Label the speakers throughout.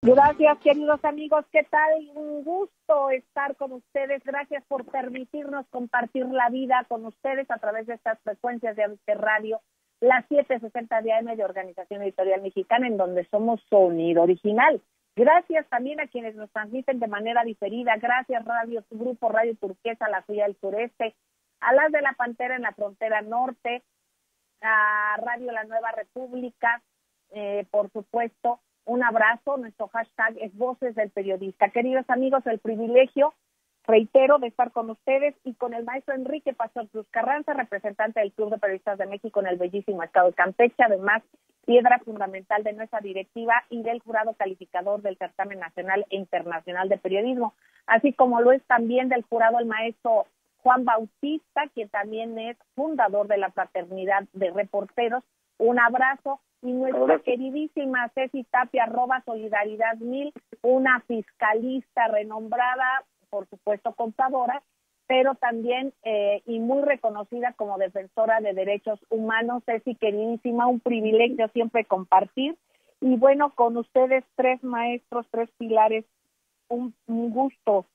Speaker 1: Gracias, queridos amigos. ¿Qué tal? Un gusto estar con ustedes. Gracias por permitirnos compartir la vida con ustedes a través de estas frecuencias de radio, las 760 de AM de Organización Editorial Mexicana, en donde somos sonido original. Gracias también a quienes nos transmiten de manera diferida. Gracias, Grupo Radio Turquesa, la suya del sureste, a las de la Pantera en la frontera norte, a Radio La Nueva República, por supuesto. Un abrazo, nuestro hashtag es Voces del Periodista. Queridos amigos, el privilegio, reitero, de estar con ustedes y con el maestro Enrique Pastor Cruz Carranza, representante del Club de Periodistas de México en el bellísimo estado de Campeche, además piedra fundamental de nuestra directiva y del jurado calificador del Certamen Nacional e Internacional de Periodismo, así como lo es también del jurado el maestro Juan Bautista, quien también es fundador de la Fraternidad de Reporteros. Un abrazo. Y nuestra queridísima Ceci Tapia, @Solidaridad1000, una fiscalista renombrada, por supuesto contadora, pero también y muy reconocida como defensora de derechos humanos. Ceci, queridísima, un privilegio siempre compartir. Y bueno, con ustedes, tres maestros, tres pilares, un gusto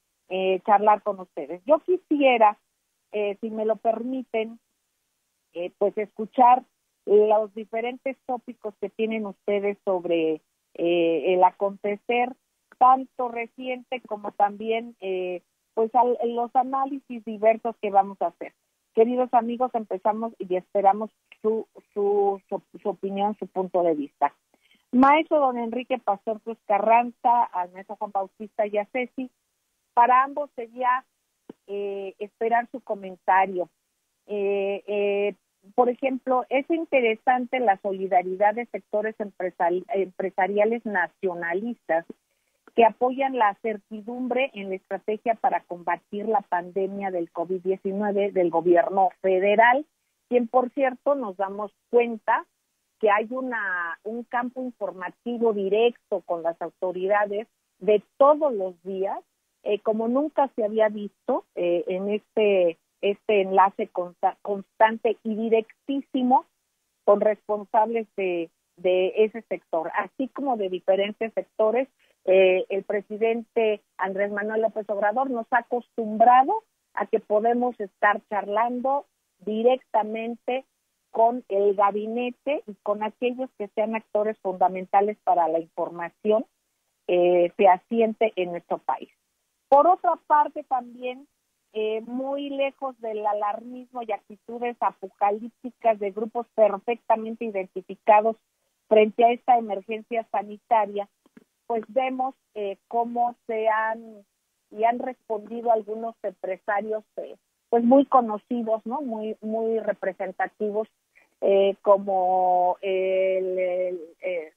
Speaker 1: charlar con ustedes. Yo quisiera, si me lo permiten, pues escuchar los diferentes tópicos que tienen ustedes sobre el acontecer, tanto reciente como también pues los análisis diversos que vamos a hacer. Queridos amigos, empezamos y esperamos su opinión, su punto de vista. Maestro don Enrique Pastor Cruz Carranza, al maestro Juan Bautista y a Ceci, para ambos sería esperar su comentario. Por ejemplo, es interesante la solidaridad de sectores empresariales nacionalistas que apoyan la certidumbre en la estrategia para combatir la pandemia del COVID-19 del gobierno federal, quien, por cierto, nos damos cuenta que hay un campo informativo directo con las autoridades de todos los días, como nunca se había visto en este enlace constante y directísimo con responsables de ese sector, así como de diferentes sectores. El presidente Andrés Manuel López Obrador nos ha acostumbrado a que podemos estar charlando directamente con el gabinete y con aquellos que sean actores fundamentales para la información fehaciente en nuestro país. Por otra parte, también muy lejos del alarmismo y actitudes apocalípticas de grupos perfectamente identificados frente a esta emergencia sanitaria, pues vemos cómo han respondido algunos empresarios pues muy conocidos, ¿no? Muy representativos, como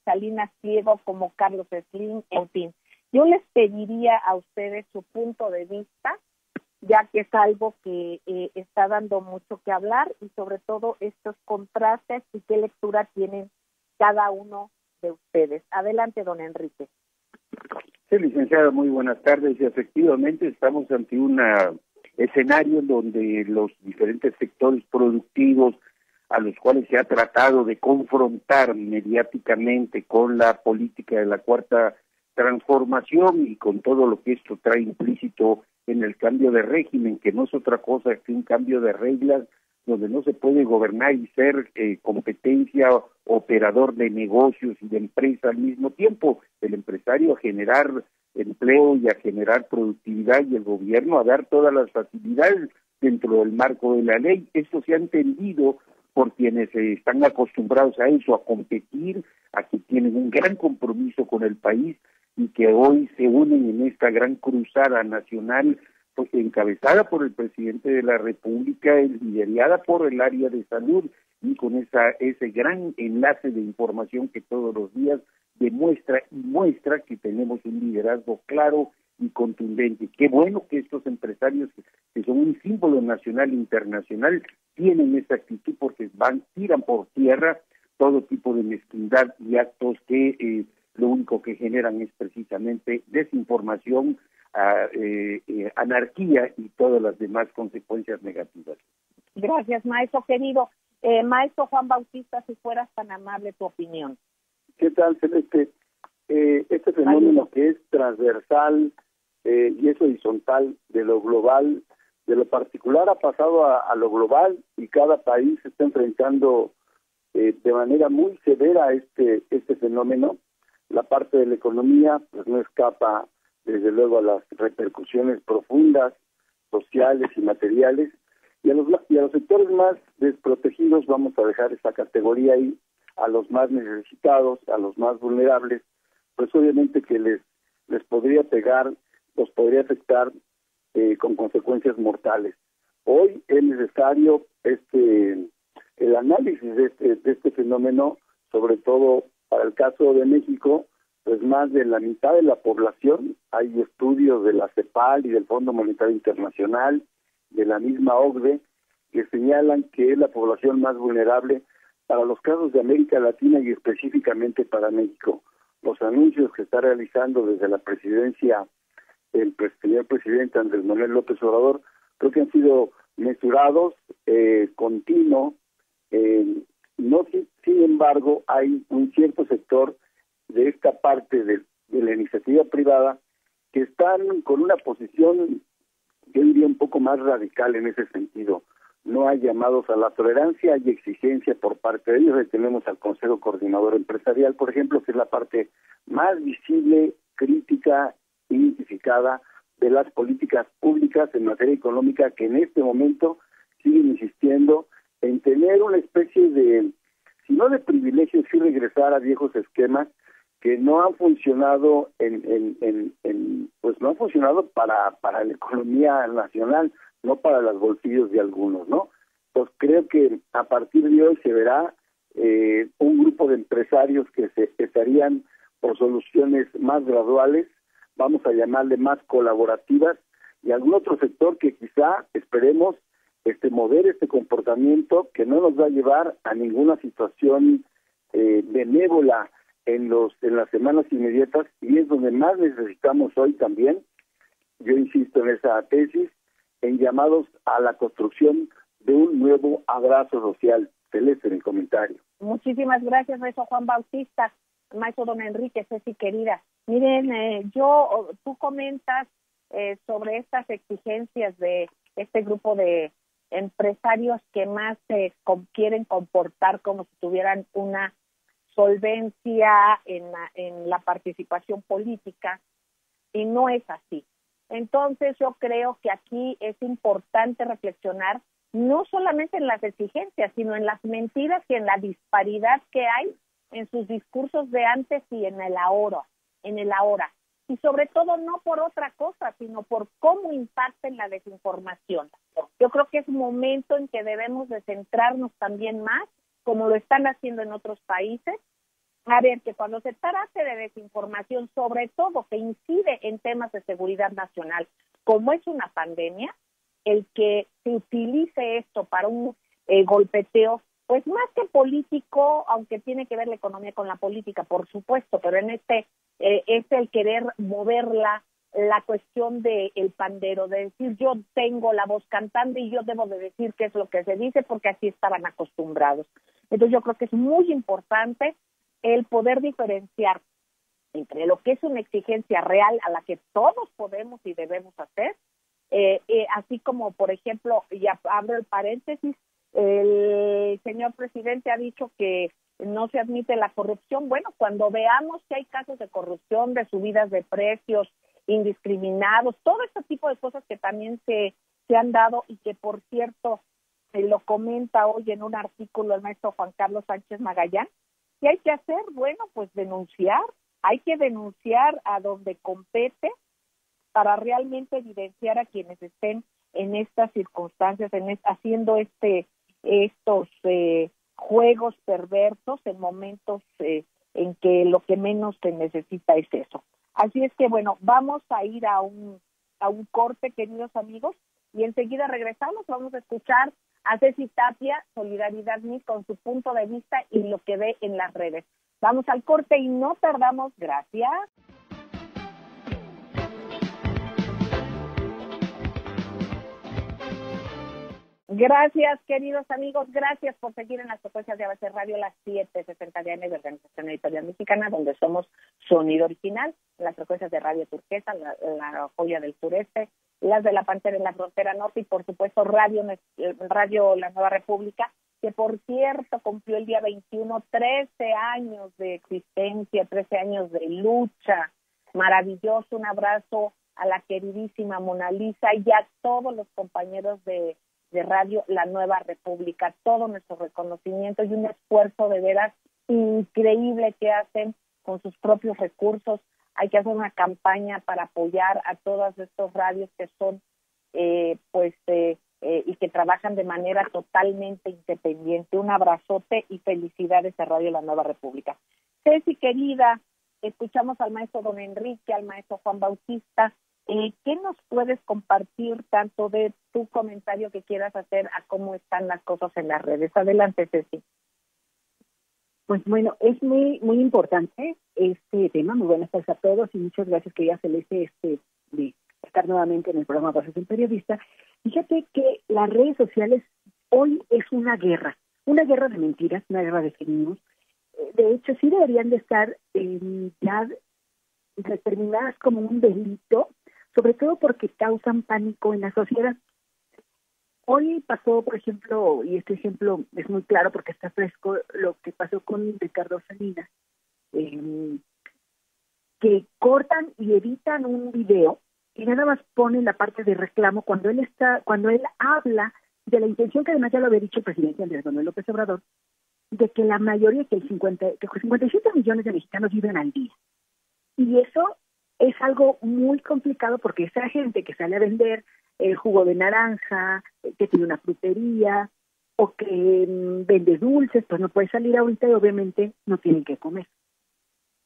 Speaker 1: Salinas Pliego, como Carlos Slim, en fin. Yo les pediría a ustedes su punto de vista, ya que es algo que está dando mucho que hablar, y sobre todo estos contrastes y qué lectura tienen cada uno de ustedes. Adelante, don Enrique.
Speaker 2: Sí, licenciada, muy buenas tardes. Y efectivamente estamos ante un escenario en donde los diferentes sectores productivos a los cuales se ha tratado de confrontar mediáticamente con la política de la Cuarta Transformación y con todo lo que esto trae implícito en el cambio de régimen, que no es otra cosa que un cambio de reglas donde no se puede gobernar y ser competencia, operador de negocios y de empresa al mismo tiempo. El empresario a generar empleo y a generar productividad, y el gobierno a dar todas las facilidades dentro del marco de la ley. Esto se ha entendido por quienes están acostumbrados a eso, a competir, a que tienen un gran compromiso con el país y que hoy se unen en esta gran cruzada nacional, pues, encabezada por el presidente de la República, liderada por el área de salud, y con ese gran enlace de información que todos los días demuestra y muestra que tenemos un liderazgo claro y contundente. Qué bueno que estos empresarios, que son un símbolo nacional e internacional, tienen esa actitud, porque tiran por tierra todo tipo de mezquindad y actos que lo único que generan es precisamente desinformación, anarquía y todas las demás consecuencias negativas.
Speaker 1: Gracias, maestro querido. Maestro Juan Bautista, si fueras tan amable, tu opinión.
Speaker 3: ¿Qué tal, Celeste?
Speaker 2: este fenómeno que es transversal y es horizontal, de lo global, de lo particular ha pasado a lo global, y cada país se está enfrentando de manera muy severa este fenómeno. La parte de la economía pues no escapa desde luego a las repercusiones profundas, sociales y materiales, y a los sectores más desprotegidos vamos a dejar esa categoría ahí, a los más necesitados, a los más vulnerables, pues obviamente que les podría pegar, los podría afectar con consecuencias mortales. Hoy es necesario el análisis de este fenómeno, sobre todo para el caso de México, pues más de la mitad de la población, hay estudios de la CEPAL y del Fondo Monetario Internacional, de la misma OCDE, que señalan que es la población más vulnerable para los casos de América Latina y específicamente para México. Los anuncios que está realizando desde la presidencia el señor presidente Andrés Manuel López Obrador, creo que han sido mesurados, continuo. No, sin embargo, hay un cierto sector de esta parte de la iniciativa privada que están con una posición, yo diría, un poco más radical en ese sentido. No hay llamados a la tolerancia, hay exigencia por parte de ellos. Ahí tenemos al Consejo Coordinador Empresarial, por ejemplo, que es la parte más visible, crítica, identificada de las políticas públicas en materia económica, que en este momento siguen insistiendo en tener una especie de, si no de privilegios, sí regresar a viejos esquemas que no han funcionado pues no han funcionado para la economía nacional, no para los bolsillos de algunos, ¿no? Pues creo que a partir de hoy se verá un grupo de empresarios que se estarían por soluciones más graduales, vamos a llamarle más colaborativas, y algún otro sector que quizá esperemos mover este comportamiento que no nos va a llevar a ninguna situación benévola en las semanas inmediatas, y es donde más necesitamos hoy también, yo insisto en esa tesis, en llamados a la construcción de un nuevo abrazo social. Celeste, en el comentario.
Speaker 1: Muchísimas gracias, maestro Juan Bautista, maestro don Enrique, Ceci querida. Miren, tú comentas sobre estas exigencias de este grupo de empresarios que más se quieren comportar como si tuvieran una solvencia en la participación política, y no es así. Entonces yo creo que aquí es importante reflexionar no solamente en las exigencias, sino en las mentiras y en la disparidad que hay en sus discursos de antes y en el ahora. Y sobre todo no por otra cosa, sino por cómo impacta en la desinformación. Yo creo que es momento en que debemos de centrarnos también más, como lo están haciendo en otros países, a ver que cuando se trate de desinformación, sobre todo que incide en temas de seguridad nacional, como es una pandemia, el que se utilice esto para un golpeteo, pues más que político, aunque tiene que ver la economía con la política, por supuesto, pero en es el querer mover la cuestión del pandero, de decir yo tengo la voz cantante y yo debo de decir qué es lo que se dice porque así estaban acostumbrados. Entonces yo creo que es muy importante el poder diferenciar entre lo que es una exigencia real a la que todos podemos y debemos hacer, así como, por ejemplo, ya abro el paréntesis, el señor presidente ha dicho que no se admite la corrupción. Bueno, cuando veamos que hay casos de corrupción, de subidas de precios indiscriminados, todo este tipo de cosas que también se han dado y que, por cierto, lo comenta hoy en un artículo el maestro Juan Carlos Sánchez Magallán, ¿qué hay que hacer? Bueno, pues denunciar. Hay que denunciar a donde compete para realmente evidenciar a quienes estén en estas circunstancias, haciendo estos juegos perversos en momentos en que lo que menos se necesita es eso. Así es que, bueno, vamos a ir a un corte, queridos amigos, y enseguida regresamos. Vamos a escuchar a Ceci Tapia, Solidaridad MIS, con su punto de vista y lo que ve en las redes. Vamos al corte y no tardamos. Gracias. Gracias, queridos amigos, gracias por seguir en las frecuencias de ABC Radio, las 7:60 de AM de Organización Editorial Mexicana, donde somos sonido original, las frecuencias de Radio Turquesa, la Joya del Sureste, las de La Pantera en la Frontera Norte y, por supuesto, Radio La Nueva República, que, por cierto, cumplió el día 21 13 años de existencia, 13 años de lucha. Maravilloso, un abrazo a la queridísima Mona Lisa y a todos los compañeros de Radio La Nueva República, todo nuestro reconocimiento y un esfuerzo de veras increíble que hacen con sus propios recursos. Hay que hacer una campaña para apoyar a todos estos radios que son y que trabajan de manera totalmente independiente. Un abrazote y felicidades a Radio La Nueva República. Ceci, querida, escuchamos al maestro don Enrique, al maestro Juan Bautista. ¿Qué nos puedes compartir tanto de tu comentario que quieras hacer a cómo están las cosas en las redes? Adelante, Ceci.
Speaker 3: Pues bueno, es muy importante este tema. Muy buenas tardes a todos y muchas gracias, querida Celeste, de estar nuevamente en el programa Voces del Periodista. Fíjate que las redes sociales hoy es una guerra de mentiras, una guerra de fake news. De hecho, sí deberían de estar ya determinadas como un delito, sobre todo porque causan pánico en la sociedad. Hoy pasó, por ejemplo, y este ejemplo es muy claro porque está fresco, lo que pasó con Ricardo Salinas, que cortan y editan un video y nada más ponen la parte de reclamo cuando él habla de la intención, que además ya lo había dicho el presidente Andrés Manuel López Obrador, de que la mayoría, que 57 millones de mexicanos viven al día. Y eso es algo muy complicado porque esa gente que sale a vender el jugo de naranja, que tiene una frutería o que vende dulces, pues no puede salir ahorita y obviamente no tienen que comer.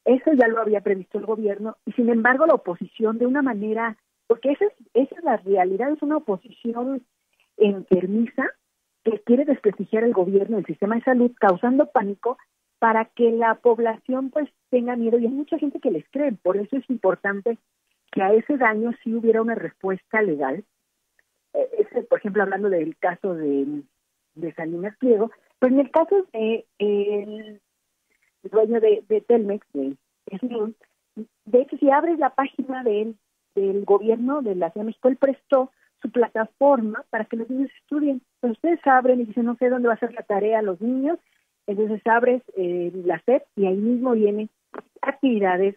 Speaker 3: Eso ya lo había previsto el gobierno y sin embargo la oposición de una manera, porque esa es la realidad, es una oposición enfermiza que quiere desprestigiar el gobierno, el sistema de salud, causando pánico para que la población pues tenga miedo, y hay mucha gente que les cree. Por eso es importante que a ese daño sí hubiera una respuesta legal. Por ejemplo, hablando del caso de Salinas Pliego, pero en el caso de el dueño de Telmex, de Slim, de hecho, si abres la página del gobierno de la Ciudad de México, él prestó su plataforma para que los niños estudien. Pues ustedes abren y dicen, no sé dónde va a ser la tarea a los niños, entonces abres la SEP y ahí mismo vienen actividades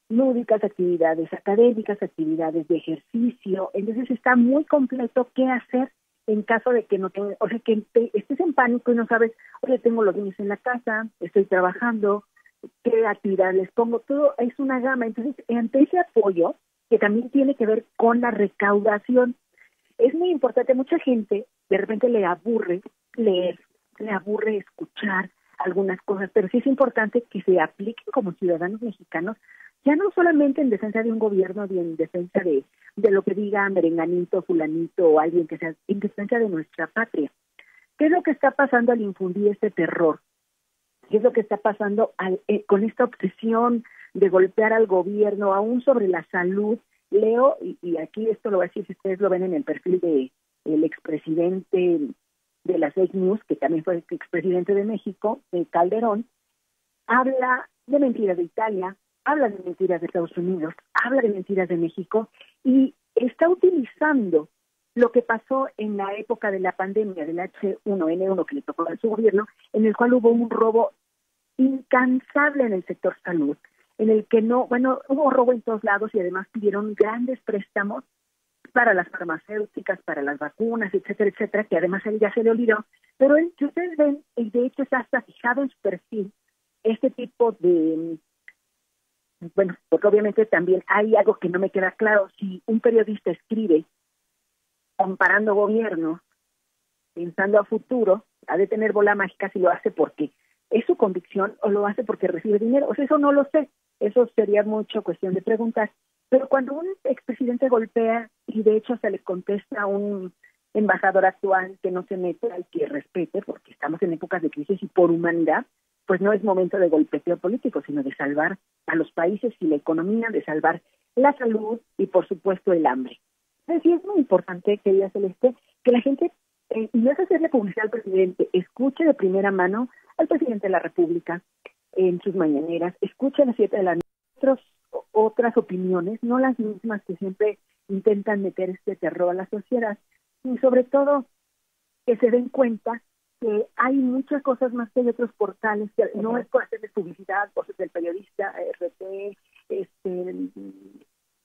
Speaker 3: lúdicas, actividades académicas, actividades de ejercicio. Entonces está muy completo qué hacer en caso de que no tengas, o sea, que estés en pánico y no sabes, oye, tengo los niños en la casa, estoy trabajando, qué actividad les pongo, todo es una gama. Entonces, ante ese apoyo, que también tiene que ver con la recaudación, es muy importante. Mucha gente de repente le aburre leer, le aburre escuchar algunas cosas, pero sí es importante que se apliquen como ciudadanos mexicanos, ya no solamente en defensa de un gobierno y en defensa de lo que diga merenganito, fulanito o alguien que sea, en defensa de nuestra patria. ¿Qué es lo que está pasando al infundir este terror? ¿Qué es lo que está pasando con esta obsesión de golpear al gobierno, aún sobre la salud? Leo, y aquí esto lo voy a decir si ustedes lo ven en el perfil del expresidente de las fake news, que también fue el expresidente de México, Calderón, habla de mentiras de Italia, habla de mentiras de Estados Unidos, habla de mentiras de México, y está utilizando lo que pasó en la época de la pandemia del H1N1 que le tocó a su gobierno, en el cual hubo un robo incansable en el sector salud, en el que hubo robo en todos lados y además pidieron grandes préstamos para las farmacéuticas, para las vacunas, etcétera, etcétera, que además a él ya se le olvidó. Pero él, si ustedes ven, y de hecho está hasta fijado en su perfil, este tipo de, porque obviamente también hay algo que no me queda claro. Si un periodista escribe comparando gobiernos, pensando a futuro, ha de tener bola mágica si lo hace porque es su convicción o lo hace porque recibe dinero. O sea, eso no lo sé, eso sería mucho cuestión de preguntar. Pero cuando un expresidente golpea, y de hecho se le contesta a un embajador actual que no se meta y que respete, porque estamos en épocas de crisis y por humanidad, pues no es momento de golpeteo político, sino de salvar a los países y la economía, de salvar la salud y por supuesto el hambre. Entonces sí es muy importante, querida Celeste, que la gente y no es hacerle publicidad al presidente, escuche de primera mano al presidente de la República en sus mañaneras, escuche a las 7 de la noche otras opiniones, no las mismas que siempre intentan meter este terror a la sociedad, y sobre todo que se den cuenta que hay muchas cosas más que hay otros portales, que no es por hacerles publicidad, cosas del periodista, RT,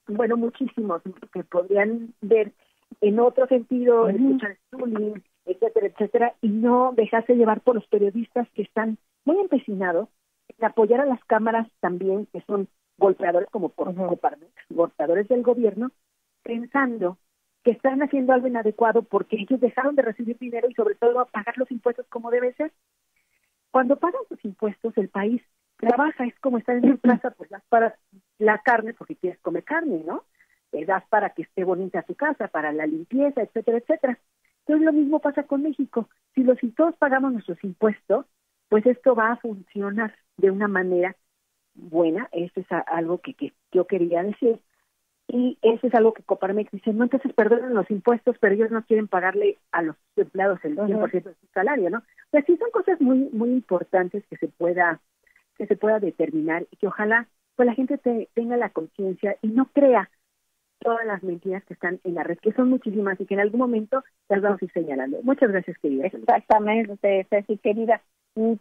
Speaker 3: bueno, muchísimos que podrían ver en otro sentido, escuchar streaming, etcétera, etcétera, y no dejarse llevar por los periodistas que están muy empecinados en apoyar a las cámaras también, que son golpeadores como por Coparmex, golpeadores del gobierno, pensando que están haciendo algo inadecuado porque ellos dejaron de recibir dinero y sobre todo pagar los impuestos como debe ser. Cuando pagan sus impuestos, el país trabaja, es como estar en una plaza, pues das para la carne porque quieres comer carne, ¿no? Das para que esté bonita tu casa, para la limpieza, etcétera, etcétera. Entonces lo mismo pasa con México. Si todos pagamos nuestros impuestos, pues esto va a funcionar de una manera buena. Eso es algo que yo quería decir. Y eso es algo que Coparmex dice, no, entonces perdonen los impuestos, pero ellos no quieren pagarle a los empleados el 100% de su salario, ¿no? O sea, sí son cosas muy muy importantes que se pueda determinar y que ojalá pues la gente tenga la conciencia y no crea todas las mentiras que están en la red, que son muchísimas y que en algún momento las vamos a ir señalando. Muchas gracias, querida.
Speaker 1: Exactamente, Ceci, querida.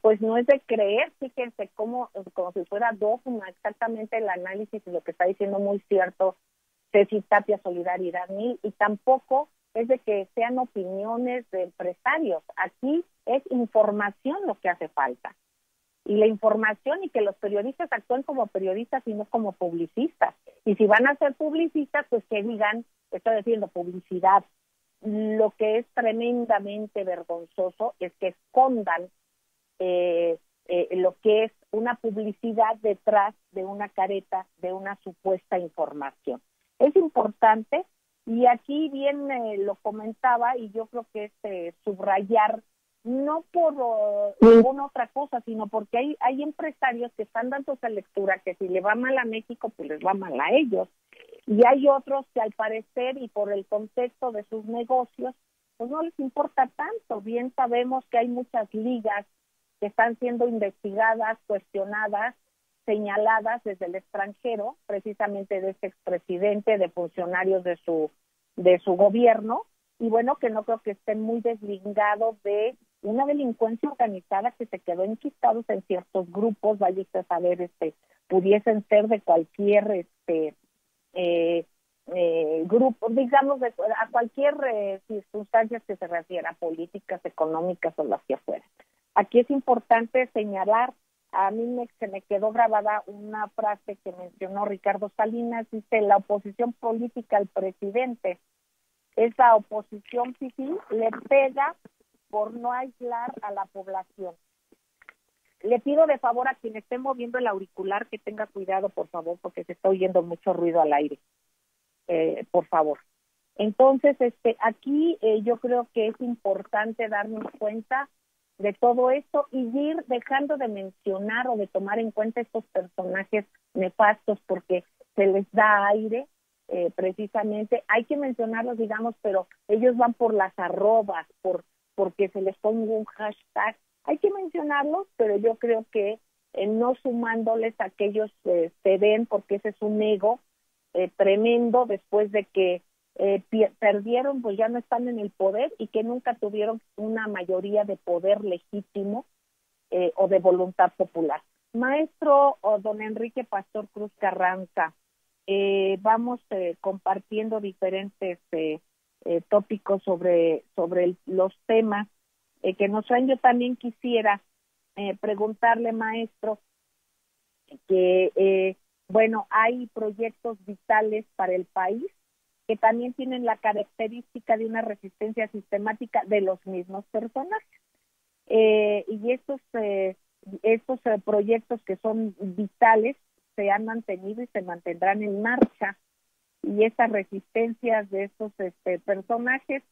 Speaker 1: Pues no es de creer, fíjense, como si fuera dogma, exactamente el análisis y lo que está diciendo muy cierto Ceci Tapia, Solidaridad 1000, y tampoco es de que sean opiniones de empresarios. Aquí es información lo que hace falta. Y la información, y que los periodistas actúen como periodistas y no como publicistas. Y si van a ser publicistas, pues que digan, estoy diciendo publicidad. Lo que es tremendamente vergonzoso es que escondan lo que es una publicidad detrás de una careta, de una supuesta información. Es importante, y aquí bien lo comentaba, y yo creo que es subrayar, no por ninguna otra cosa, sino porque hay empresarios que están dando esa lectura, que si le va mal a México, pues les va mal a ellos. Y hay otros que al parecer, y por el contexto de sus negocios, pues no les importa tanto. Bien sabemos que hay muchas ligas que están siendo investigadas, cuestionadas, señaladas desde el extranjero, precisamente de este expresidente, de funcionarios de su gobierno, y bueno, que no creo que estén muy deslingados de una delincuencia organizada que se quedó enquistados en ciertos grupos, vaya usted a saber, pudiesen ser de cualquier grupo, digamos, a cualquier circunstancias que se refiera, políticas, económicas o las que fueran. Aquí es importante señalar, a mí se me quedó grabada una frase que mencionó Ricardo Salinas, dice: la oposición política al presidente, esa oposición fifí le pega por no aislar a la población. Le pido de favor a quien esté moviendo el auricular que tenga cuidado, por favor, porque se está oyendo mucho ruido al aire, por favor. Entonces, aquí yo creo que es importante darnos cuenta de todo esto y ir dejando de mencionar o de tomar en cuenta estos personajes nefastos porque se les da aire, precisamente. Hay que mencionarlos, digamos, pero ellos van por las arrobas, porque se les ponga un hashtag. Hay que mencionarlos, pero yo creo que no sumándoles a que ellos se den, porque ese es un ego tremendo después de que perdieron, pues ya no están en el poder y que nunca tuvieron una mayoría de poder legítimo o de voluntad popular. Maestro don Enrique Pastor Cruz Carranza, vamos compartiendo diferentes tópicos sobre los temas que nos traen. Yo también quisiera preguntarle, maestro, que bueno, hay proyectos vitales para el país que también tienen la característica de una resistencia sistemática de los mismos personajes. Y estos proyectos que son vitales se han mantenido y se mantendrán en marcha, y esas resistencias de estos personajes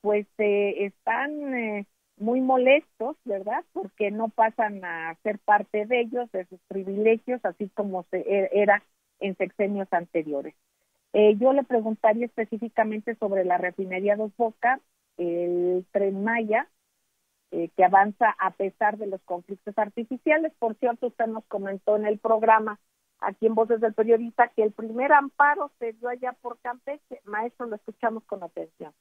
Speaker 1: pues están muy molestos, ¿verdad? Porque no pasan a ser parte de ellos, de sus privilegios, así como era en sexenios anteriores. Yo le preguntaría específicamente sobre la refinería Dos Bocas, el Tren Maya, que avanza a pesar de los conflictos artificiales. Por cierto, usted nos comentó en el programa, aquí en Voces del Periodista, que el primer amparo se dio allá por Campeche. Maestro, lo escuchamos con atención.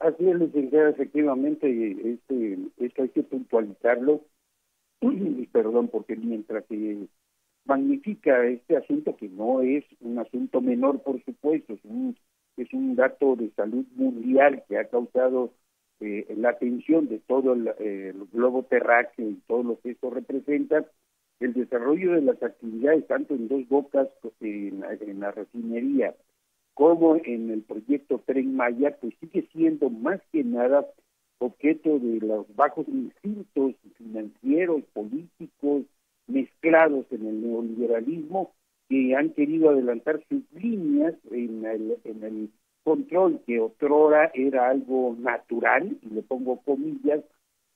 Speaker 2: Así es, licenciada, efectivamente, esto hay que puntualizarlo, y perdón, porque mientras se magnifica este asunto, que no es un asunto menor, por supuesto, es un dato de salud mundial que ha causado la atención de todo el globo terráqueo y todo lo que esto representa, el desarrollo de las actividades tanto en Dos Bocas, en la refinería, como en el proyecto Tren Maya, pues sigue siendo más que nada objeto de los bajos instintos financieros, políticos, mezclados en el neoliberalismo, que han querido adelantar sus líneas en el control que otrora era algo natural, y le pongo comillas,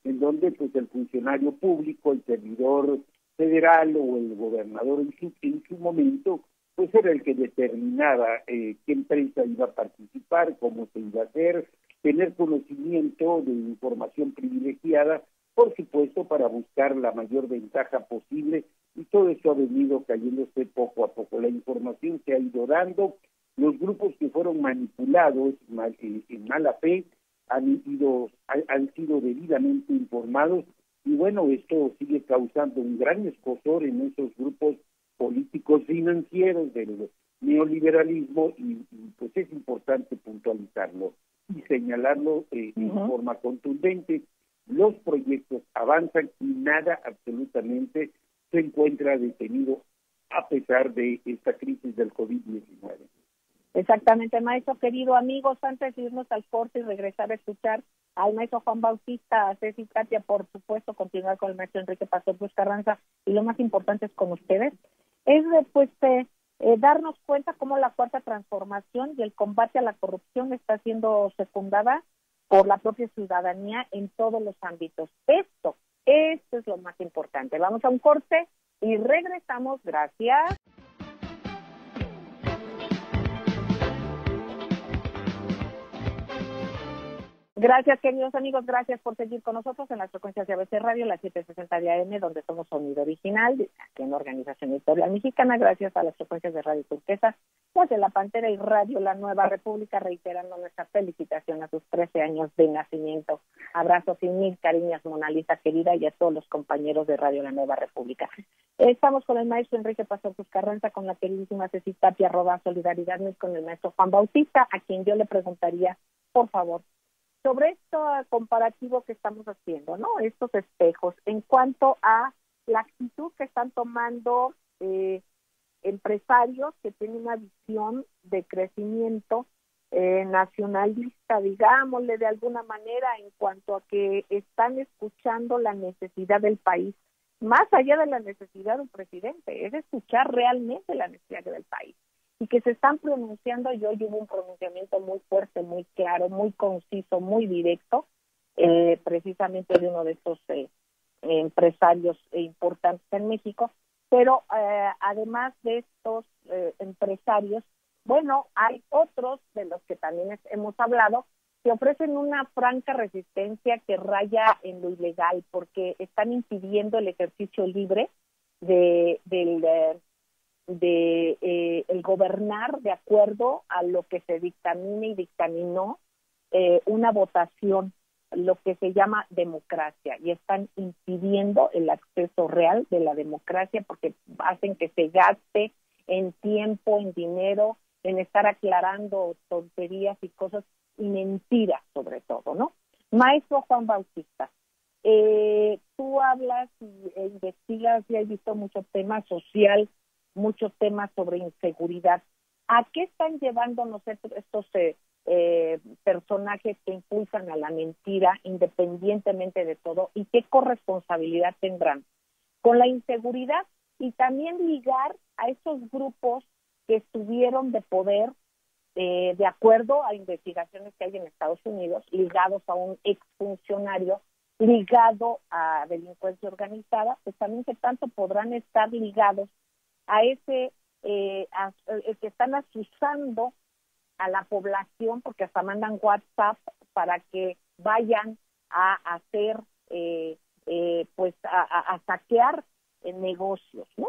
Speaker 2: en donde pues el funcionario público, el servidor federal o el gobernador en su momento, pues era el que determinaba qué empresa iba a participar, cómo se iba a hacer, tener conocimiento de información privilegiada, por supuesto, para buscar la mayor ventaja posible, y todo eso ha venido cayéndose poco a poco. La información se ha ido dando, los grupos que fueron manipulados en mala fe han sido debidamente informados, y bueno, esto sigue causando un gran escosor en esos grupos políticos financieros del neoliberalismo, y pues es importante puntualizarlo y señalarlo en forma contundente. Los proyectos avanzan y nada absolutamente se encuentra detenido a pesar de esta crisis del COVID-19.
Speaker 1: Exactamente, maestro. Querido amigos, antes de irnos al corte y regresar a escuchar al maestro Juan Bautista, a Ceci Katia, por supuesto, continuar con el maestro Enrique Pastor Cruz Carranza, y lo más importante es con ustedes, es darnos cuenta cómo la cuarta transformación y el combate a la corrupción está siendo secundada por la propia ciudadanía en todos los ámbitos. Esto es lo más importante. Vamos a un corte y regresamos. Gracias. Gracias, queridos amigos, gracias por seguir con nosotros en las frecuencias de ABC Radio, las 760 de AM, donde somos sonido original, aquí en la Organización Editorial Mexicana, gracias a las frecuencias de Radio Turquesa, pues de La Pantera y Radio La Nueva República, reiterando nuestra felicitación a sus 13 años de nacimiento. Abrazos y mil cariños, Mona Lisa querida, y a todos los compañeros de Radio La Nueva República. Estamos con el maestro Enrique Pastor Cruz Carranza, con la queridísima Ceci Tapia, @Solidaridad, con el maestro Juan Bautista, a quien yo le preguntaría, por favor, sobre esto comparativo que estamos haciendo, ¿no? Estos espejos, en cuanto a la actitud que están tomando empresarios que tienen una visión de crecimiento nacionalista, digámosle de alguna manera, en cuanto a que están escuchando la necesidad del país, más allá de la necesidad de un presidente, es escuchar realmente la necesidad del país. Y que se están pronunciando, y hoy hubo un pronunciamiento muy fuerte, muy claro, muy conciso, muy directo, precisamente de uno de estos empresarios importantes en México, pero además de estos empresarios, bueno, hay otros de los que también hemos hablado, que ofrecen una franca resistencia que raya en lo ilegal, porque están impidiendo el ejercicio libre el gobernar de acuerdo a lo que se dictamine y dictaminó una votación, lo que se llama democracia, y están impidiendo el acceso real de la democracia porque hacen que se gaste en tiempo, en dinero, en estar aclarando tonterías y cosas y mentiras sobre todo, ¿no? Maestro Juan Bautista, tú hablas e investigas y has visto mucho tema social, muchos temas sobre inseguridad. ¿A qué están llevándonos estos personajes que impulsan a la mentira independientemente de todo, y qué corresponsabilidad tendrán con la inseguridad? Y también ligar a esos grupos que estuvieron de poder, de acuerdo a investigaciones que hay en Estados Unidos, ligados a un exfuncionario, ligado a delincuencia organizada, pues también que tanto podrán estar ligados a ese que están asusando a la población, porque hasta mandan WhatsApp para que vayan a hacer, pues a saquear negocios, ¿no?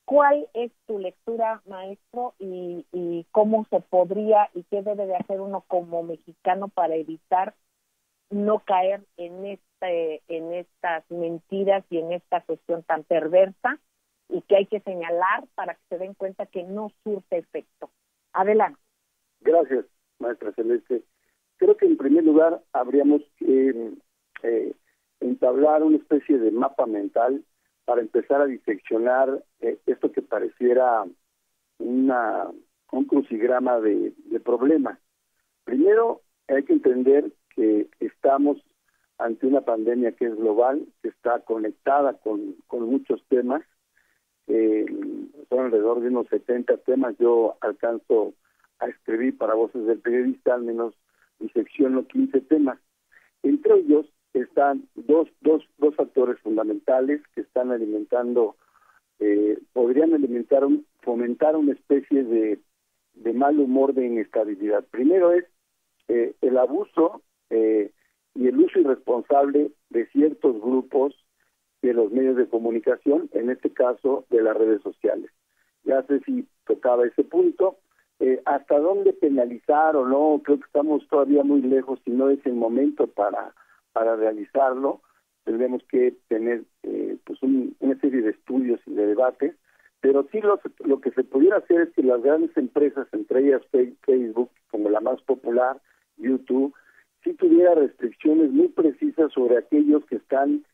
Speaker 1: ¿Cuál es tu lectura, maestro, y cómo se podría y qué debe de hacer uno como mexicano para evitar no caer en estas mentiras y en esta cuestión tan perversa y que hay que señalar para que se den cuenta que no surte efecto? Adelante.
Speaker 4: Gracias, maestra Celeste. Creo que en primer lugar habríamos que entablar una especie de mapa mental para empezar a diseccionar esto que pareciera un crucigrama de problemas. Primero, hay que entender que estamos ante una pandemia que es global, que está conectada con muchos temas. Son alrededor de unos 70 temas. Yo alcanzo a escribir para Voces del Periodista, al menos disecciono 15 temas. Entre ellos están dos factores fundamentales que están alimentando, podrían fomentar una especie de mal humor, de inestabilidad. Primero es el abuso y el uso irresponsable de ciertos grupos de los medios de comunicación, en este caso de las redes sociales. Ya sé si tocaba ese punto. ¿Hasta dónde penalizar o no? Creo que estamos todavía muy lejos y no es el momento para realizarlo. Tendremos que tener pues una serie de estudios y de debates, pero sí lo que se pudiera hacer es que las grandes empresas, entre ellas Facebook, como la más popular, YouTube, sí tuviera restricciones muy precisas sobre aquellos que están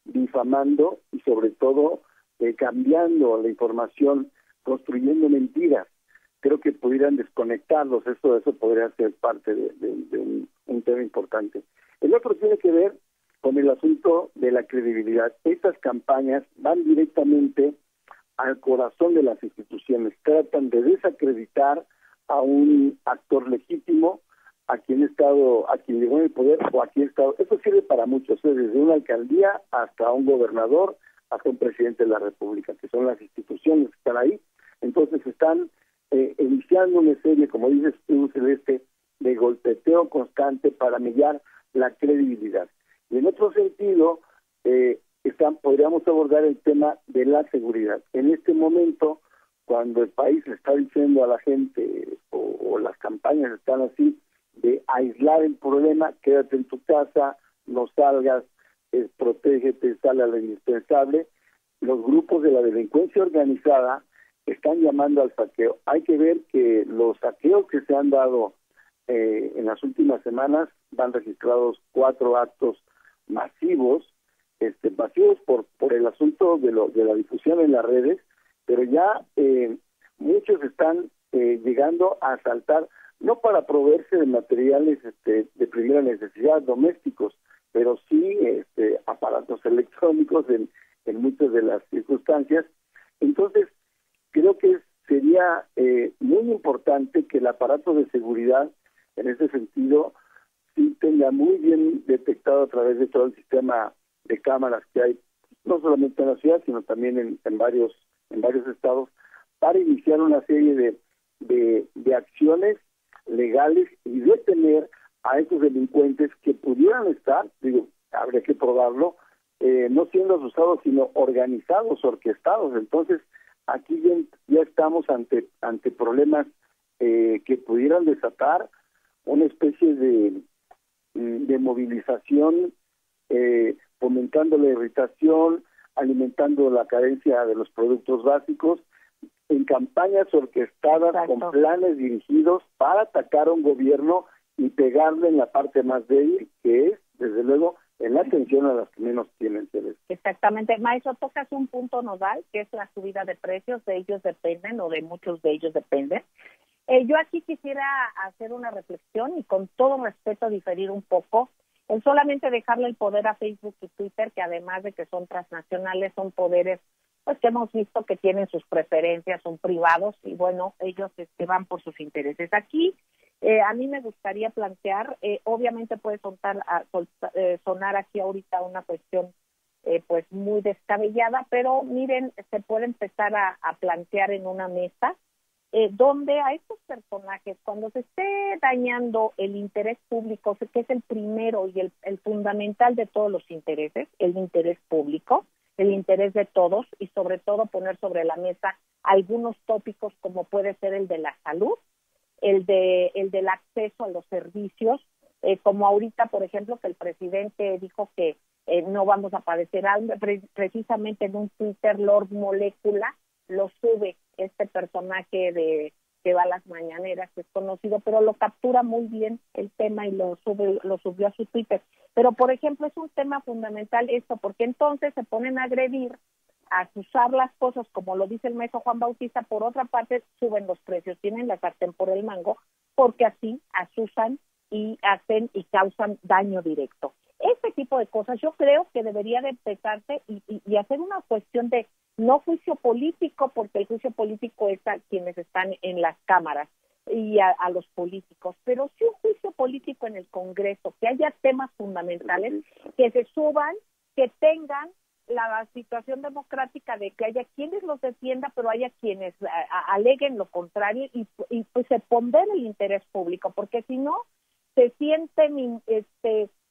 Speaker 4: difamando y sobre todo cambiando la información, construyendo mentiras. Creo que pudieran desconectarlos, eso podría ser parte de un tema importante. El otro tiene que ver con el asunto de la credibilidad. Estas campañas van directamente al corazón de las instituciones, tratan de desacreditar a un actor legítimo, a quien llegó en el poder o a quien ha estado. Eso sirve para muchos, desde una alcaldía hasta un gobernador, hasta un presidente de la República, que son las instituciones que están ahí. Entonces están iniciando una serie, como dices tú, Celeste, de golpeteo constante para millar la credibilidad. Y en otro sentido, podríamos abordar el tema de la seguridad. En este momento, cuando el país le está diciendo a la gente, o las campañas están así, de aislar el problema, quédate en tu casa, no salgas, protégete, sale a lo indispensable, los grupos de la delincuencia organizada están llamando al saqueo. Hay que ver que los saqueos que se han dado en las últimas semanas van registrados 4 actos masivos, masivos por el asunto de la difusión en las redes, pero ya muchos están llegando a asaltar, no para proveerse de materiales de primera necesidad domésticos, pero sí aparatos electrónicos en muchas de las circunstancias. Entonces, creo que sería muy importante que el aparato de seguridad, en ese sentido, sí tenga muy bien detectado a través de todo el sistema de cámaras que hay, no solamente en la ciudad, sino también en varios estados, para iniciar una serie de acciones legales y detener a estos delincuentes que pudieran estar, habría que probarlo, no siendo asusados, sino organizados, orquestados. Entonces, aquí ya estamos ante problemas que pudieran desatar una especie de movilización, fomentando la irritación, alimentando la carencia de los productos básicos, en campañas orquestadas. Exacto. Con planes dirigidos para atacar a un gobierno y pegarle en la parte más débil, que es, desde luego, en la atención a las que menos tienen.
Speaker 1: Exactamente. Maestro, tocas un punto nodal, que es la subida de precios. De ellos dependen, o de muchos de ellos dependen. Yo aquí quisiera hacer una reflexión y con todo respeto diferir un poco, en solamente dejarle el poder a Facebook y Twitter, que además de que son transnacionales, son poderes pues que hemos visto que tienen sus preferencias, son privados y bueno, ellos van por sus intereses. Aquí a mí me gustaría plantear, obviamente puede sonar aquí ahorita una cuestión pues muy descabellada, pero miren, se puede empezar a plantear en una mesa donde a estos personajes, cuando se esté dañando el interés público, que es el primero y el fundamental de todos los intereses, el interés público, el interés de todos, y sobre todo poner sobre la mesa algunos tópicos como puede ser el de la salud, el del acceso a los servicios, como ahorita, por ejemplo, que el presidente dijo que no vamos a padecer hambre, precisamente en un Twitter, Lord Molecula lo sube este personaje que va a las mañaneras, que es conocido, pero lo captura muy bien el tema y lo subió a su Twitter. Pero, por ejemplo, es un tema fundamental esto, porque entonces se ponen a agredir, a usar las cosas, como lo dice el maestro Juan Bautista. Por otra parte, suben los precios, tienen la sartén por el mango, porque así asusan y hacen y causan daño directo. Este tipo de cosas yo creo que debería de empezarse y hacer una cuestión de no juicio político, porque el juicio político es a quienes están en las cámaras y a los políticos, pero sí un juicio político en el Congreso, que haya temas fundamentales, que se suban, que tengan la situación democrática de que haya quienes los defienda, pero haya quienes aleguen lo contrario y pues se pondere el interés público, porque si no, se sienten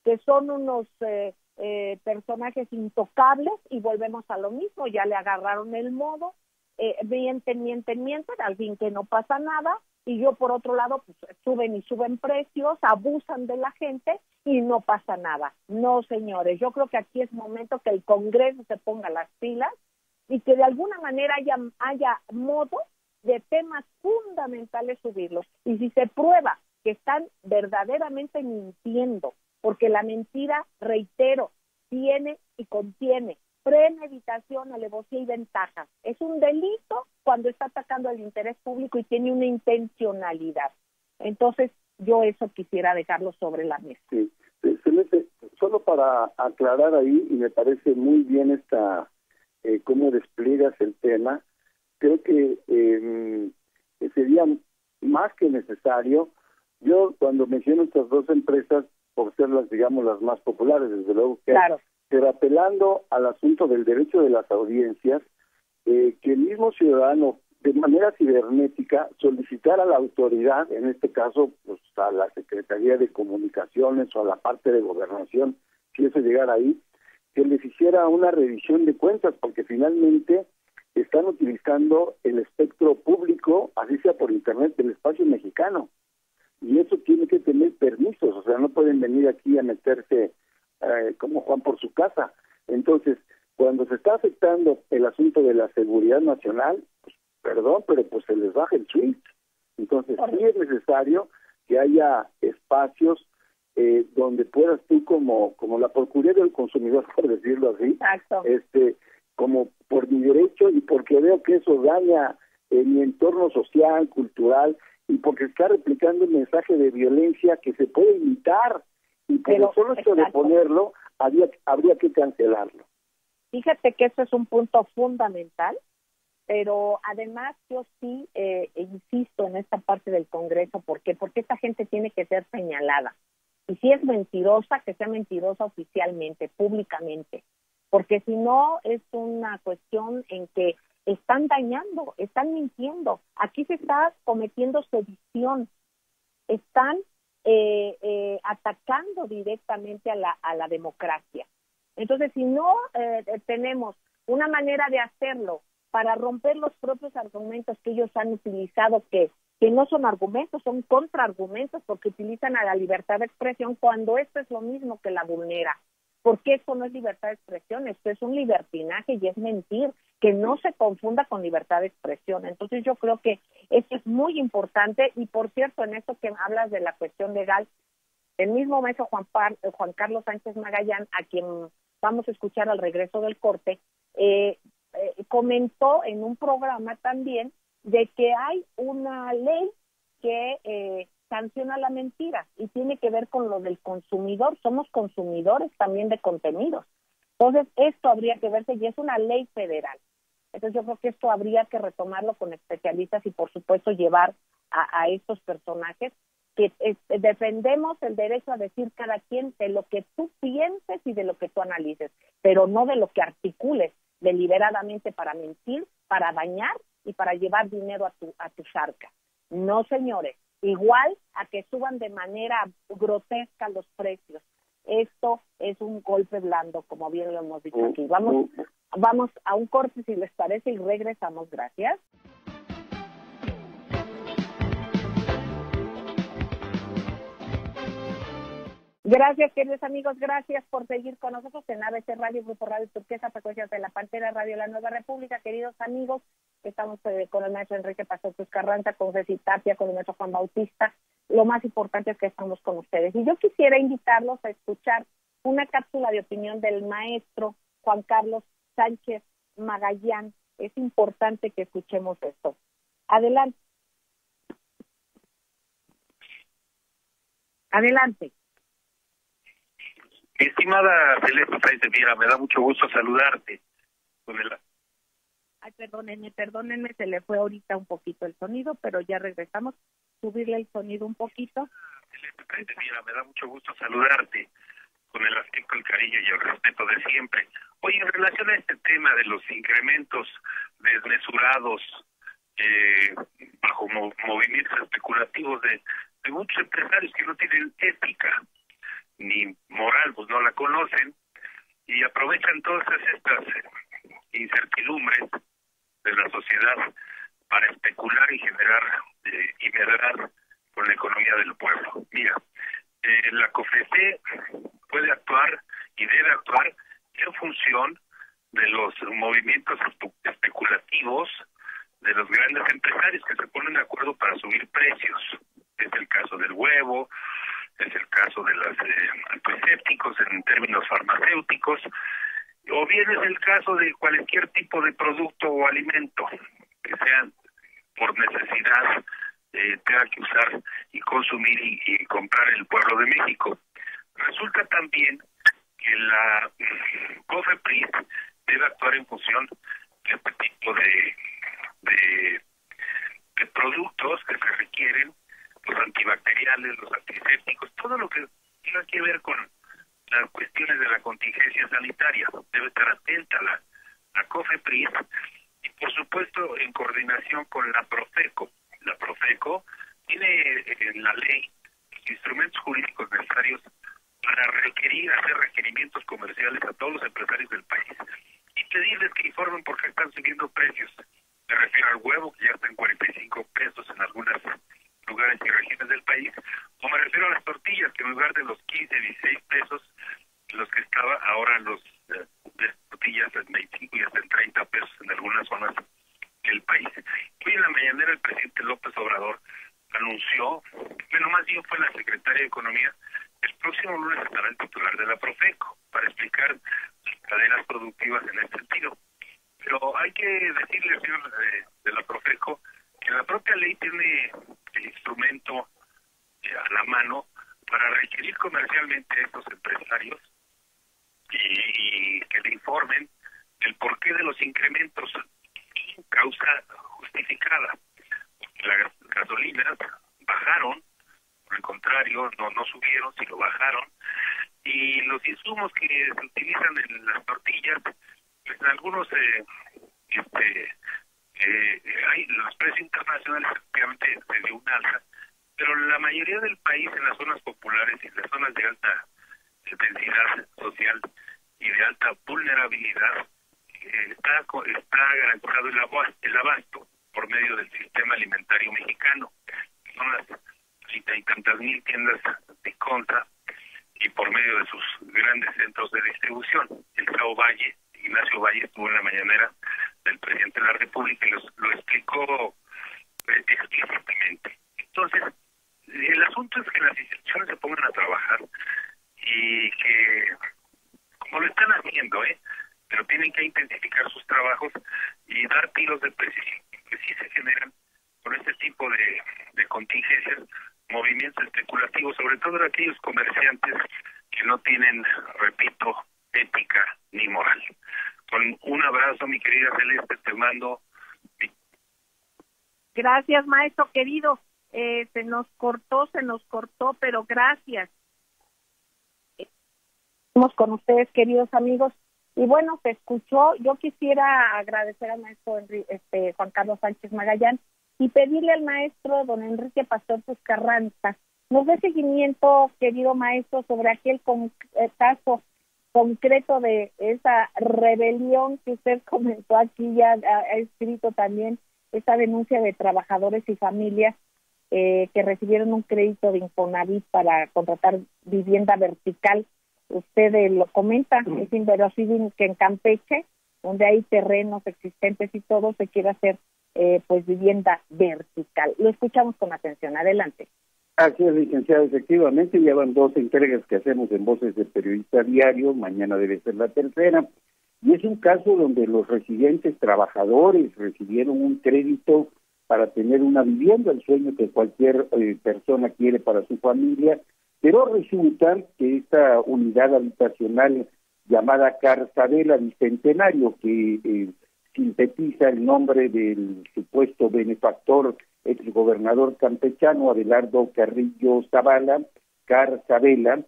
Speaker 1: que son unos personajes intocables y volvemos a lo mismo, ya le agarraron el modo, mienten, al fin que no pasa nada, y yo por otro lado pues suben precios, abusan de la gente y no pasa nada. No, señores, yo creo que aquí es momento que el Congreso se ponga las pilas y que de alguna manera haya modo de temas fundamentales subirlos, y si se prueba que están verdaderamente mintiendo, porque la mentira, reitero, tiene y contiene premeditación, alevosía y ventaja. Es un delito cuando está atacando el interés público y tiene una intencionalidad. Entonces, yo eso quisiera dejarlo sobre la mesa.
Speaker 4: Sí. Celeste, solo para aclarar ahí, y me parece muy bien cómo despliegas el tema, creo que sería más que necesario. Yo cuando menciono estas dos empresas, por ser digamos, las más populares, desde luego,
Speaker 1: claro,
Speaker 4: pero apelando al asunto del derecho de las audiencias, que el mismo ciudadano, de manera cibernética, solicitar a la autoridad, en este caso, pues a la Secretaría de Comunicaciones o a la parte de Gobernación, si eso llegara ahí, que les hiciera una revisión de cuentas, porque finalmente están utilizando el espectro público, así sea por Internet, del espacio mexicano. Y eso tiene que tener permisos, o sea, no pueden venir aquí a meterse como Juan por su casa. Entonces, cuando se está afectando el asunto de la seguridad nacional, pues, perdón, pero pues se les baja el switch. Entonces, sí es necesario que haya espacios donde puedas tú como la Procuraduría del Consumidor, por decirlo así,
Speaker 1: exacto,
Speaker 4: como por mi derecho y porque veo que eso daña mi entorno social, cultural, y porque está replicando un mensaje de violencia que se puede imitar, y por el solo hecho de ponerlo, habría que cancelarlo.
Speaker 1: Fíjate que eso es un punto fundamental, pero además yo sí insisto en esta parte del Congreso. ¿Por qué? Porque esta gente tiene que ser señalada. Y si es mentirosa, que sea mentirosa oficialmente, públicamente, porque si no es una cuestión en que están dañando, están mintiendo. Aquí se está cometiendo sedición, están atacando directamente a la democracia. Entonces, si no tenemos una manera de hacerlo para romper los propios argumentos que ellos han utilizado, que no son argumentos, son contraargumentos, porque utilizan a la libertad de expresión cuando esto es lo mismo que la vulnera. Porque eso no es libertad de expresión, esto es un libertinaje y es mentir, que no se confunda con libertad de expresión. Entonces yo creo que eso es muy importante. Y por cierto, en esto que hablas de la cuestión legal, el mismo maestro Juan Carlos Sánchez Magallán, a quien vamos a escuchar al regreso del corte, comentó en un programa también de que hay una ley que sanciona la mentira y tiene que ver con lo del consumidor. Somos consumidores también de contenidos. Entonces, esto habría que verse y es una ley federal. Entonces, yo creo que esto habría que retomarlo con especialistas y, por supuesto, llevar a estos personajes que defendemos el derecho a decir cada quien de lo que tú pienses y de lo que tú analices, pero no de lo que articules deliberadamente para mentir, para dañar y para llevar dinero a tu arcas. No, señores, igual a que suban de manera grotesca los precios. Esto es un golpe blando, como bien lo hemos dicho aquí. Vamos a un corte, si les parece, y regresamos. Gracias. Gracias, queridos amigos, gracias por seguir con nosotros en ABC Radio, Grupo Radio Turquesa, frecuencias de la Pantera, Radio La Nueva República. Queridos amigos, estamos con el maestro Enrique Pastor Cruz Carranza, con Ceci Tapia, con el maestro Juan Bautista. Lo más importante es que estamos con ustedes. Y yo quisiera invitarlos a escuchar una cápsula de opinión del maestro Juan Carlos Sánchez Magallán. Es importante que escuchemos esto. Adelante. Adelante.
Speaker 5: Estimada Celeste Sáenz Miera, me da mucho gusto saludarte.
Speaker 1: Ay, perdónenme, se le fue ahorita un poquito el sonido, pero ya regresamos. Subirle el sonido un poquito.
Speaker 5: Celeste Sáenz Miera, me da mucho gusto saludarte con el afecto, el cariño y el respeto de siempre. Oye, en relación a este tema de los incrementos desmesurados bajo movimientos especulativos de muchos empresarios que no tienen ética ni moral, pues no la conocen, y aprovechan todas estas incertidumbres de la sociedad para especular y generar y medrar con la economía del pueblo. Mira, la COFECE puede actuar y debe actuar en función de los movimientos especulativos de los grandes empresarios que se ponen de acuerdo para subir precios. Es el caso del huevo, es el caso de los antisépticos en términos farmacéuticos, o bien es el caso de cualquier tipo de producto o alimento que sea por necesidad tenga que usar y consumir y comprar el pueblo de México. Resulta también que la COFEPRIS debe actuar en función de este tipo de productos que se requieren, los antibacteriales, los antisépticos, todo lo que tenga que ver con las cuestiones de la contingencia sanitaria. Debe estar atenta la COFEPRIS y, por supuesto, en coordinación con la Profeco. La Profeco tiene en la ley los instrumentos jurídicos necesarios para hacer requerimientos comerciales a todos los empresarios del país y pedirles que informen por qué están subiendo precios. Me refiero al huevo, que ya está en 45 pesos en algunos lugares y regiones del país, o me refiero a las tortillas, que en lugar de los 15, 16 pesos, los que estaba, ahora los tortillas en 25 y hasta en 30 pesos en algunas zonas del país. Hoy en la mañanera el presidente López Obrador anunció, bueno, más bien fue la secretaria de Economía, el próximo lunes estará el titular de la Profeco para explicar las cadenas productivas en este sentido. Pero hay que decirle al señor de la Profeco que la propia ley tiene el instrumento a la mano para requerir comercialmente a estos empresarios y que le informen el porqué de los incrementos sin causa justificada. Las gasolinas bajaron, por el contrario, no subieron, sino bajaron, y los insumos que se utilizan en las tortillas, pues en algunos hay los precios internacionales efectivamente se dio un alza, pero la mayoría del país en las zonas populares y en las zonas de alta densidad social y de alta vulnerabilidad está garantizado el abasto por medio del sistema alimentario mexicano. Son las 30 y tantas mil tiendas de compra y por medio de sus grandes centros de distribución. El Sao Valle, Ignacio Valle, estuvo en la mañanera del presidente de la República y lo explicó explícitamente. Entonces, el asunto es que las instituciones se pongan a trabajar y que, como lo están haciendo, pero tienen que intensificar sus trabajos y dar tiros de precisión, que sí se generan con este tipo de contingencias, movimientos especulativos, sobre todo de aquellos comerciantes que no tienen, repito, ética ni moral. Con un abrazo, mi querida Celeste, te mando.
Speaker 1: Gracias, maestro querido. Se nos cortó, pero gracias. Estamos con ustedes, queridos amigos. Y bueno, se escuchó. Yo quisiera agradecer al maestro Juan Carlos Sánchez Magallán y pedirle al maestro don Enrique Pastor Carranza nos dé seguimiento, querido maestro, sobre aquel caso concreto de esa rebelión que usted comentó aquí, ya ha escrito también esa denuncia de trabajadores y familias que recibieron un crédito de Infonavit para contratar vivienda vertical. Usted lo comenta, es inverosímil que en Campeche, donde hay terrenos existentes y todo, se quiera hacer pues vivienda vertical. Lo escuchamos con atención. Adelante.
Speaker 2: Así es, licenciado, efectivamente, ya van 2 entregas que hacemos en Voces del Periodista Diario, mañana debe ser la tercera, y es un caso donde los residentes trabajadores recibieron un crédito para tener una vivienda, el sueño que cualquier persona quiere para su familia, pero resulta que esta unidad habitacional llamada Carzabela Bicentenario, que sintetiza el nombre del supuesto benefactor exgobernador campechano Abelardo Carrillo Zavala, Carzabela,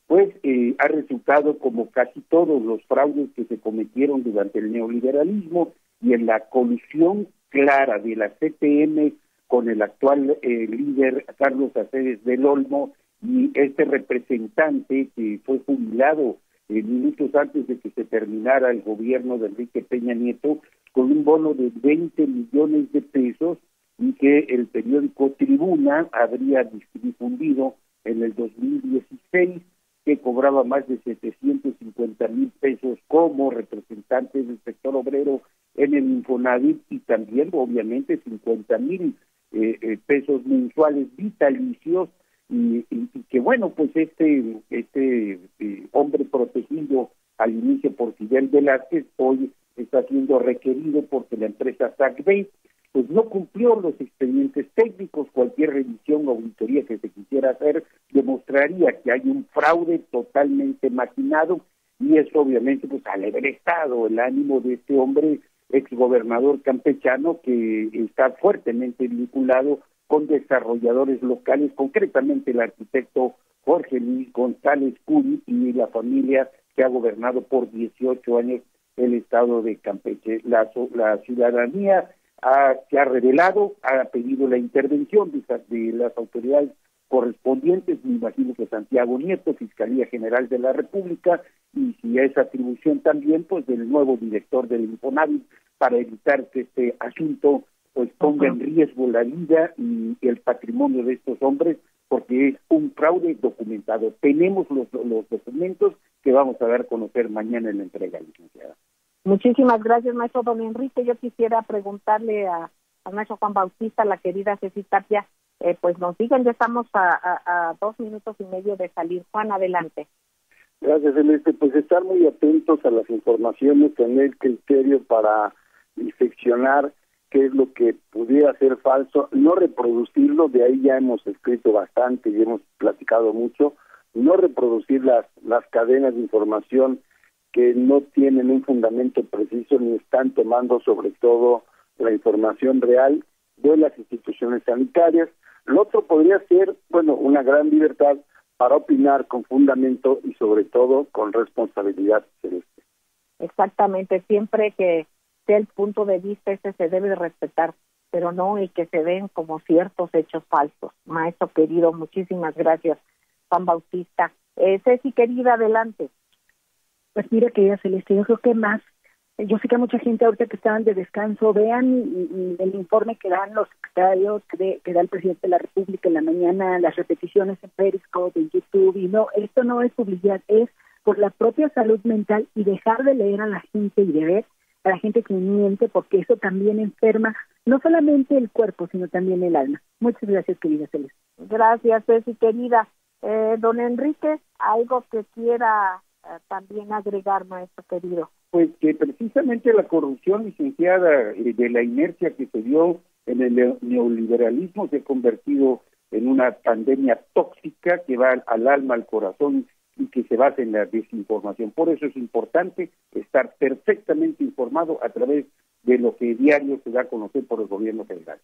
Speaker 2: pues ha resultado, como casi todos los fraudes que se cometieron durante el neoliberalismo y en la colusión clara de la CTM con el actual líder Carlos Aceves del Olmo y este representante que fue jubilado minutos antes de que se terminara el gobierno de Enrique Peña Nieto, con un bono de 20 millones de pesos, y que el periódico Tribuna habría difundido en el 2016, que cobraba más de 750,000 pesos como representante del sector obrero en el Infonavit, y también obviamente 50,000 pesos mensuales vitalicios, y que bueno, pues este hombre protegido al inicio por Fidel Velázquez hoy está siendo requerido porque la empresa SACBEY pues no cumplió los expedientes técnicos. Cualquier revisión o auditoría que se quisiera hacer demostraría que hay un fraude totalmente maquinado, y eso obviamente pues alebrestado el ánimo de este hombre exgobernador campechano, que está fuertemente vinculado con desarrolladores locales, concretamente el arquitecto Jorge Luis González Curi y la familia que ha gobernado por 18 años el estado de Campeche. La ciudadanía se ha revelado, ha pedido la intervención de las autoridades correspondientes, me imagino que Santiago Nieto, Fiscalía General de la República, y si es atribución también pues del nuevo director del Infonavit, para evitar que este asunto pues ponga en riesgo la vida y el patrimonio de estos hombres, porque es un fraude documentado. Tenemos los documentos que vamos a dar a conocer mañana en la entrega, licenciada.
Speaker 1: Muchísimas gracias, maestro don Enrique. Yo quisiera preguntarle al maestro Juan Bautista, la querida Ceci Tapia, pues nos digan, ya estamos a 2 minutos y medio de salir. Juan, adelante.
Speaker 4: Gracias, Celeste. Pues estar muy atentos a las informaciones, tener criterio para diseccionar qué es lo que pudiera ser falso, no reproducirlo, de ahí ya hemos escrito bastante y hemos platicado mucho, no reproducir las cadenas de información que no tienen un fundamento preciso ni están tomando sobre todo la información real de las instituciones sanitarias. Lo otro podría ser, bueno, una gran libertad para opinar con fundamento y sobre todo con responsabilidad, Celeste.
Speaker 1: Exactamente, siempre que sea el punto de vista ese se debe de respetar, pero no el que se den como ciertos hechos falsos. Maestro querido, muchísimas gracias. Juan Bautista. Ceci, querida, adelante.
Speaker 3: Pues mira, querida Celeste, yo creo que más, yo sé que mucha gente ahorita que estaban de descanso, vean el informe que dan los secretarios, que da el presidente de la República en la mañana, las repeticiones en Periscope, en YouTube, y no, esto no es publicidad, es por la propia salud mental y dejar de leer a la gente y de ver a la gente que miente, porque eso también enferma no solamente el cuerpo, sino también el alma. Muchas gracias, querida Celeste.
Speaker 1: Gracias, Ceci, querida. Don Enrique, ¿algo que quiera también agregar, maestro querido?
Speaker 2: Pues que precisamente la corrupción, licenciada, de la inercia que se dio en el neoliberalismo se ha convertido en una pandemia tóxica que va al alma, al corazón, y que se basa en la desinformación. Por eso es importante estar perfectamente informado a través de lo que diario se da a conocer por el gobierno federal.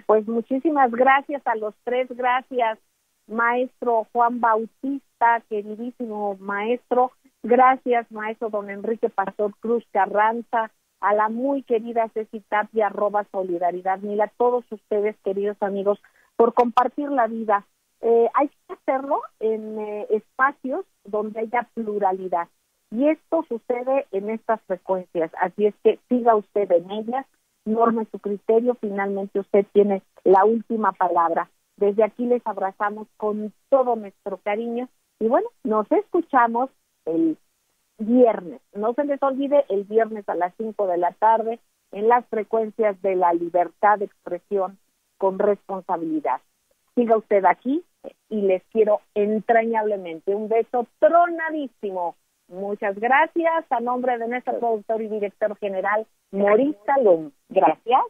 Speaker 1: Pues muchísimas gracias a los tres, gracias maestro Juan Bautista, queridísimo maestro. Gracias, maestro don Enrique Pastor Cruz Carranza, a la muy querida Ceci Tapia, @Solidaridad Mil, a todos ustedes, queridos amigos, por compartir la vida. Hay que hacerlo en espacios donde haya pluralidad. Y esto sucede en estas frecuencias. Así es que siga usted en ellas, norme su criterio, finalmente usted tiene la última palabra. Desde aquí les abrazamos con todo nuestro cariño y bueno, nos escuchamos el viernes. No se les olvide, el viernes a las 5 de la tarde en las frecuencias de la libertad de expresión con responsabilidad. Siga usted aquí y les quiero entrañablemente un beso tronadísimo. Muchas gracias a nombre de nuestro productor y director general, Maurice Salum. Gracias.